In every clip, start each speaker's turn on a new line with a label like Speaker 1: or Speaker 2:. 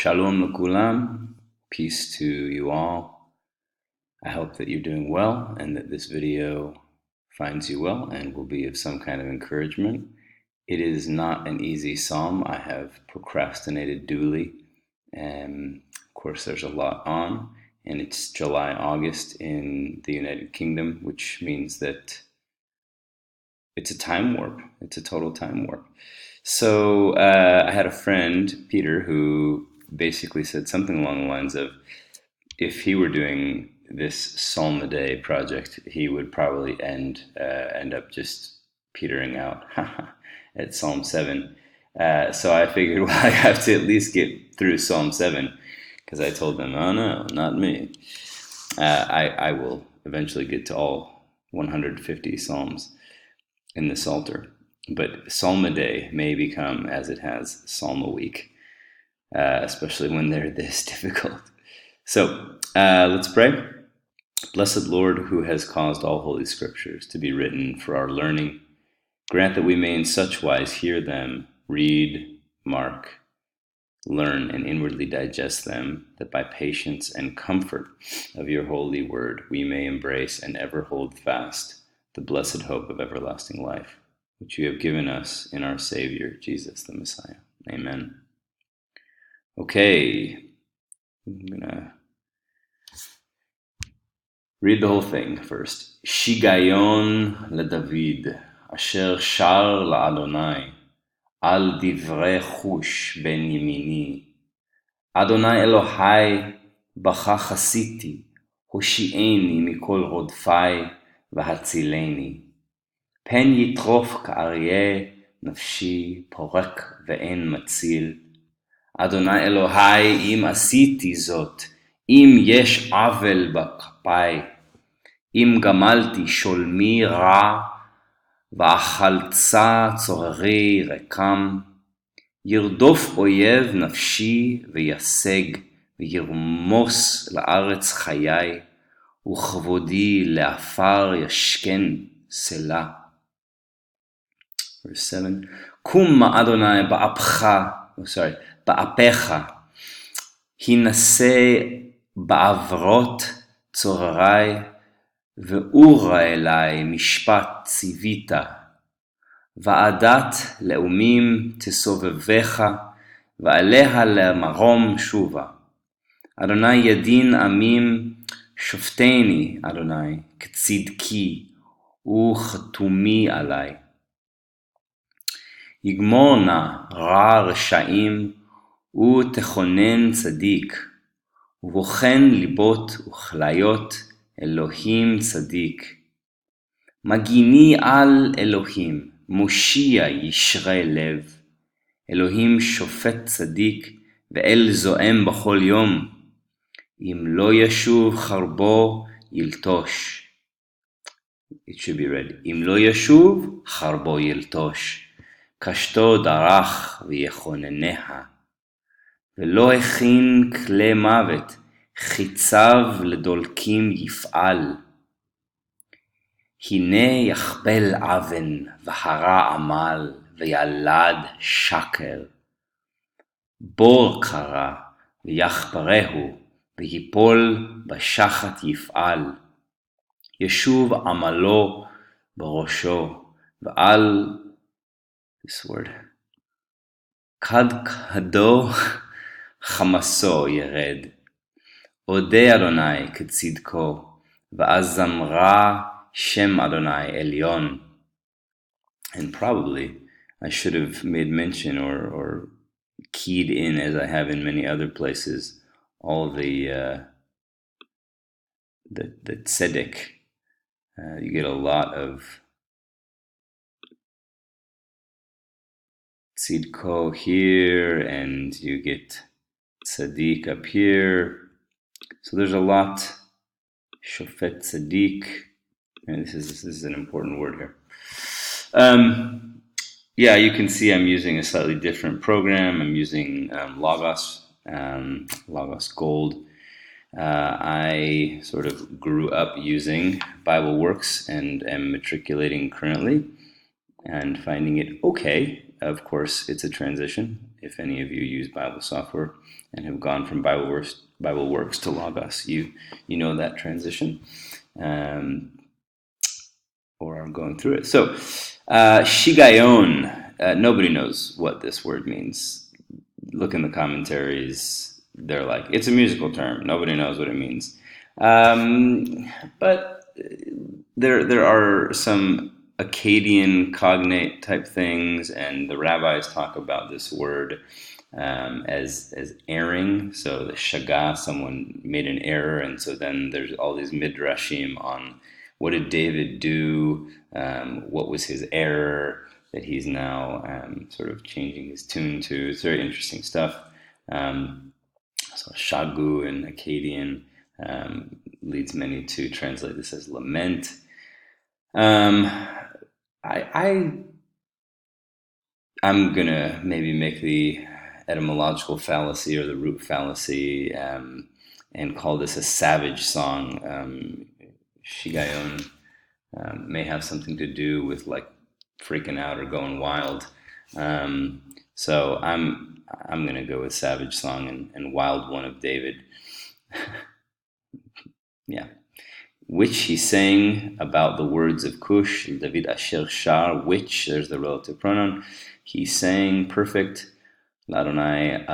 Speaker 1: Shalom l'kulam, peace to you all. I hope that you're doing well and that this video finds you well and will be of some kind of encouragement. It is not an easy psalm. I have procrastinated duly. Of course, there's a lot on, and it's July, August in the United Kingdom, which means that it's a time warp. It's a total time warp. So I had a friend, Peter, who basically said something along the lines of, if he were doing this Psalm a Day project, he would probably end up just petering out at Psalm 7. So I figured, well, I have to at least get through Psalm 7, because I told them, oh no, not me. I will eventually get to all 150 Psalms in the Psalter. But Psalm a Day may become, as it has, Psalm a Week, especially when they're this difficult. So let's pray. Blessed Lord, who has caused all holy scriptures to be written for our learning, grant that we may in such wise hear them, read, mark, learn, and inwardly digest them, that by patience and comfort of your holy word we may embrace and ever hold fast the blessed hope of everlasting life, which you have given us in our Savior, Jesus the Messiah. Amen. Okay, I'm gonna read the whole thing first. Shigayon leDavid, asher shar laAdonai, al divrei chush ben yemini. Adonai Elohai, bcha chasiti, hoshi'eni mikol rodfai, והצילני. פן יטרוף כאריה נפשי פורק ואין מציל. אדוני אלוהי, אם עשיתי זאת, אם יש עוול בכפיי, אם גמלתי שולמי רע, ואכלצה צוררי רקם, ירדוף אויב נפשי וישג, וירמוס לארץ חיי, וכבודי לעפר ישכן סלה. Verse 7. קום אדוני באפיך, הנשא בעברות צוררי, ואורה אלי משפט ציווית, ועדת לאומים תסובבך, ועליה למרום שובה. אדוני ידין עמים, שופטני, אדוני, כצדקי, וכתומי עלי. יגמור נא רע רשעים, ותכונן צדיק, ובוחן ליבות וכליות, אלוהים צדיק. מגיני על אלוהים, מושיע ישרי לב, אלוהים שופט צדיק, ואל זועם בכל יום. אם לא ישוב חרבו ילטוש. It should be read. אם לא ישוב חרבו ילטוש. קשתו דרך ויכונניה. ולא הכין כלי מוות, חיציו לדולקים יפעל. הנה יחבל אבן והרע עמל, וילד שקר. בור קרא ויחפרהו, ויפול בשחת יפעל. ישוב עמלו בראשו, ועל, this word, כדו חמסו ירד. אודה אדוני כצדקו, ואז זמרה שם אדוני עליון. And probably I should have made mention or keyed in, as I have in many other places, all the tzedek. You get a lot of tzidko here, and you get tzaddik up here. So there's a lot. Shofet tzaddik. And this is an important word here. Yeah, you can see I'm using a slightly different program. I'm using Logos Gold. I sort of grew up using BibleWorks and am matriculating currently and finding it okay. Of course, it's a transition. if any of you use Bible software and have gone from Bible Works to Logos, you know that transition, or are going through it. So, shigayon, nobody knows what this word means. Look in the commentaries. They're like, it's a musical term. Nobody knows what it means. But there are some Akkadian cognate type things, and the rabbis talk about this word as erring. So the shaga, someone made an error, and so then there's all these midrashim on what did David do, what was his error that he's now sort of changing his tune to. It's very interesting stuff. So shagu in Akkadian leads many to translate this as lament. I'm gonna maybe make the etymological fallacy or the root fallacy and call this a savage song. Shigayon may have something to do with like freaking out or going wild. So I'm gonna go with savage song and wild one of David. Yeah. Which he sang about the words of Cush, David Asher Shar, which, there's the relative pronoun, he sang perfect, Adonai,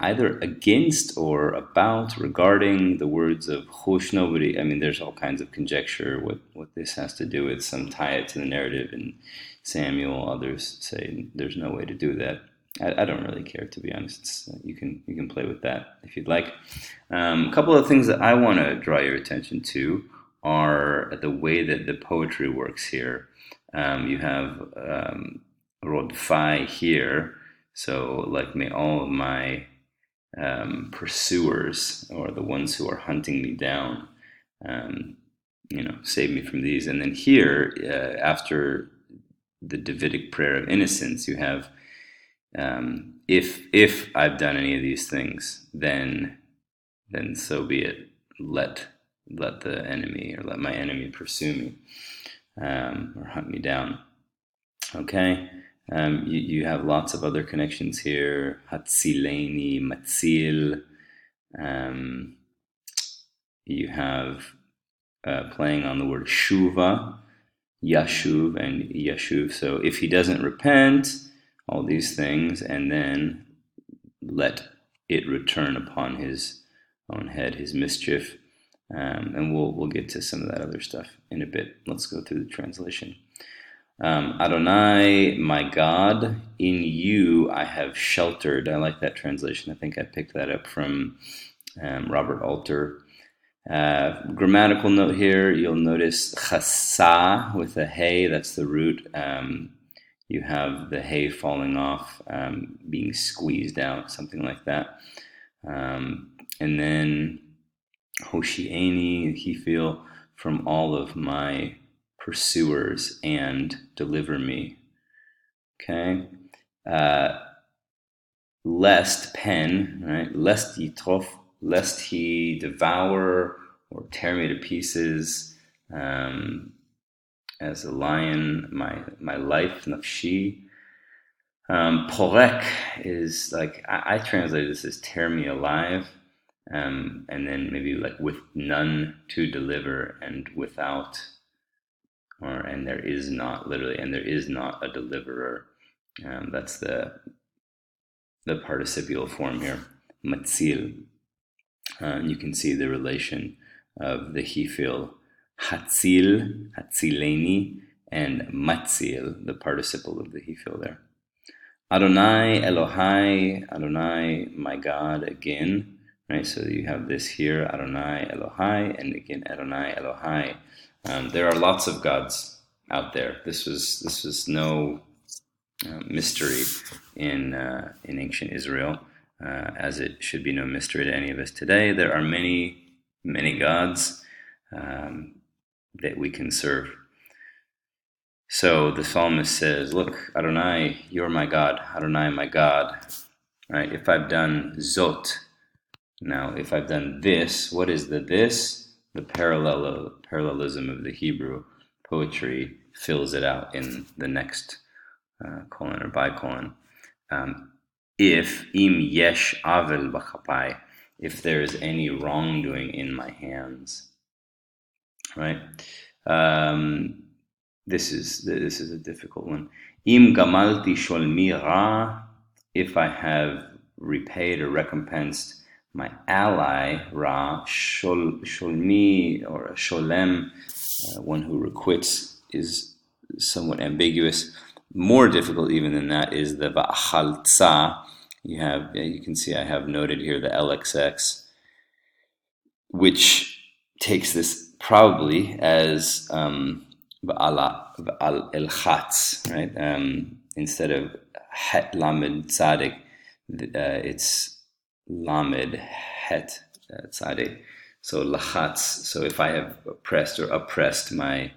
Speaker 1: either against or about, regarding the words of Cush. Nobody, I mean, there's all kinds of conjecture what this has to do with. Some tie it to the narrative in Samuel, others say there's no way to do that. I don't really care, to be honest. You can play with that if you'd like. A couple of things that I want to draw your attention to are the way that the poetry works here. You have Rodfai here, so like may all of my pursuers, or the ones who are hunting me down, save me from these. And then here, after the Davidic prayer of innocence, you have if I've done any of these things, then so be it. Let the enemy, or let my enemy pursue me, or hunt me down. Okay. You have lots of other connections here. Hatzileni, Matzil. You have playing on the word shuva, yashuv and yashuv. So if he doesn't repent, all these things, and then let it return upon his own head, his mischief. And we'll get to some of that other stuff in a bit. Let's go through the translation. Adonai, my God, in you I have sheltered. I like that translation. I think I picked that up from Robert Alter. Grammatical note here, you'll notice chasa with a hey, that's the root. You have the hay falling off, being squeezed out, something like that. And then Hoshieni, he feel from all of my pursuers and deliver me. Okay. Lest pen, right? Lest yitrof, lest he devour or tear me to pieces. As a lion, my life, nafshi. Porek is like, I translate this as tear me alive. And then maybe like with none to deliver, and without, and there is not, literally, and there is not a deliverer. That's the participial form here, matzil. You can see the relation of the hifil, hatzil, hatzileni, and matzil, the participle of the hifil there. Adonai Elohai, Adonai my God, again. Right, so you have this here, Adonai Elohai, and again Adonai Elohai. There are lots of gods out there. This was no mystery in ancient Israel, as it should be no mystery to any of us today. There are many gods that we can serve. So the psalmist says, "Look, Adonai, you're my God. Adonai, my God." Right? If I've done zot. Now, if I've done this, what is the this? The parallelism of the Hebrew poetry fills it out in the next colon or bicolon. if im yesh avel b'chapai, if there is any wrongdoing in my hands, right? Um, this is a difficult one. Im gamalti sholmi ra, if I have repaid or recompensed my ally Ra. Sholmi or Sholem, one who requits, is somewhat ambiguous. More difficult even than that is the Va'achaltza. You can see I have noted here the LXX, which takes this probably as Va'al Elchatz, right? Instead of Het Lamed Tzadik, it's Lamed Het Tzadik. So Lachatz. So if I have oppressed my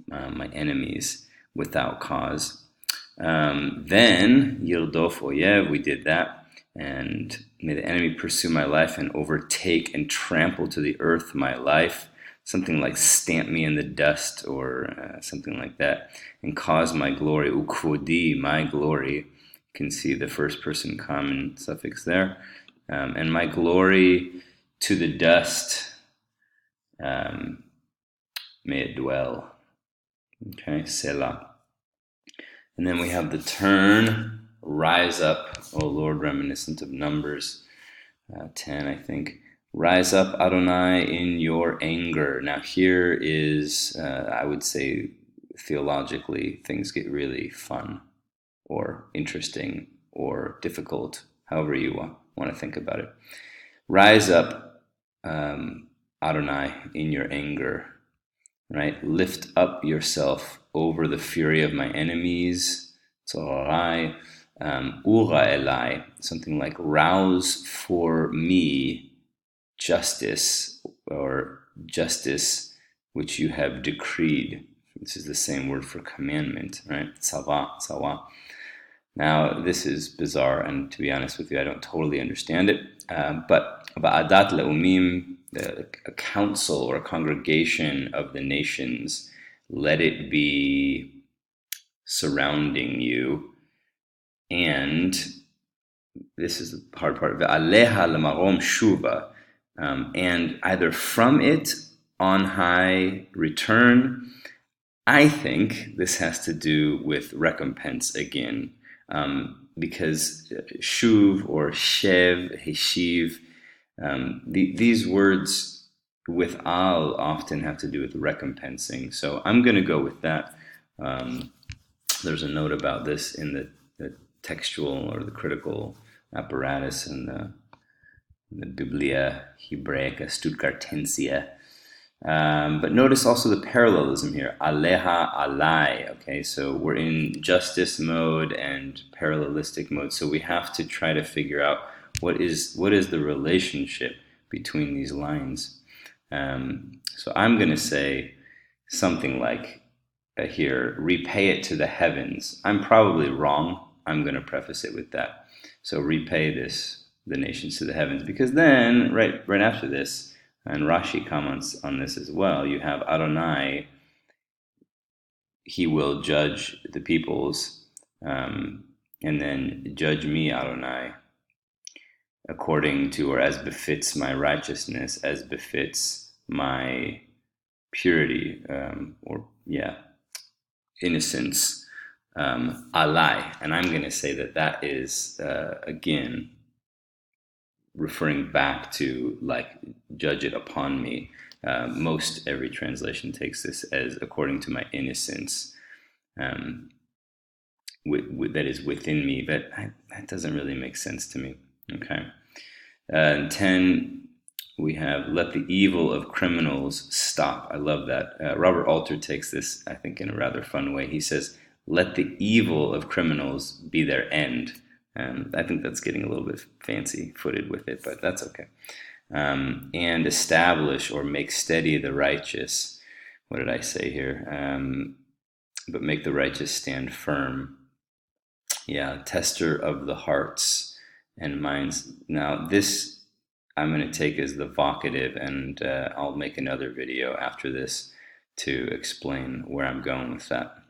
Speaker 1: my enemies without cause, then Yildof Oyev, we did that. And may the enemy pursue my life and overtake and trample to the earth my life. Something like stamp me in the dust or something like that. And cause my glory, ukvodi, my glory. You can see the first person common suffix there. And my glory to the dust, may it dwell. Okay, Selah. And then we have the turn, rise up, O Lord, reminiscent of Numbers 10, I think. Rise up, Adonai, in your anger. Now here is, I would say, theologically, things get really fun or interesting or difficult, however you want to think about it. Rise up, Adonai, in your anger. Right? Lift up yourself over the fury of my enemies. Tzorai, ura elai, something like rouse for me justice, or justice which you have decreed. This is the same word for commandment, right? Tzawa. Now, this is bizarre, and to be honest with you, I don't totally understand it. But Ba'adat le'umim, a council or a congregation of the nations, let it be surrounding you. And this is the hard part. Ve'aleha lemarom shuva, and either from it on high return. I think this has to do with recompense again. Because shuv or shev, heshiv, these words with al often have to do with recompensing. So I'm going to go with that. There's a note about this in the textual or the critical apparatus in the Biblia Hebraica Stuttgartensia. But notice also the parallelism here, aleha alai. Okay, so we're in justice mode and parallelistic mode, so we have to try to figure out what is the relationship between these lines. So I'm going to say something like here, repay it to the heavens. I'm probably wrong. I'm going to preface it with that. So repay the nations to the heavens, because then right after this, and Rashi comments on this as well, you have Adonai, he will judge the peoples, and then judge me, Adonai, according to or as befits my righteousness, as befits my purity, innocence, alai. And I'm going to say that is, again, referring back to like judge it upon me. Most every translation takes this as according to my innocence, that is within me, but that doesn't really make sense to me. Okay. 10, we have let the evil of criminals stop. I love that. Robert Alter takes this, I think, in a rather fun way. He says, let the evil of criminals be their end. I think that's getting a little bit fancy-footed with it, but that's okay. And establish or make steady the righteous. What did I say here? But make the righteous stand firm. Yeah, tester of the hearts and minds. Now, this I'm going to take as the vocative, and I'll make another video after this to explain where I'm going with that.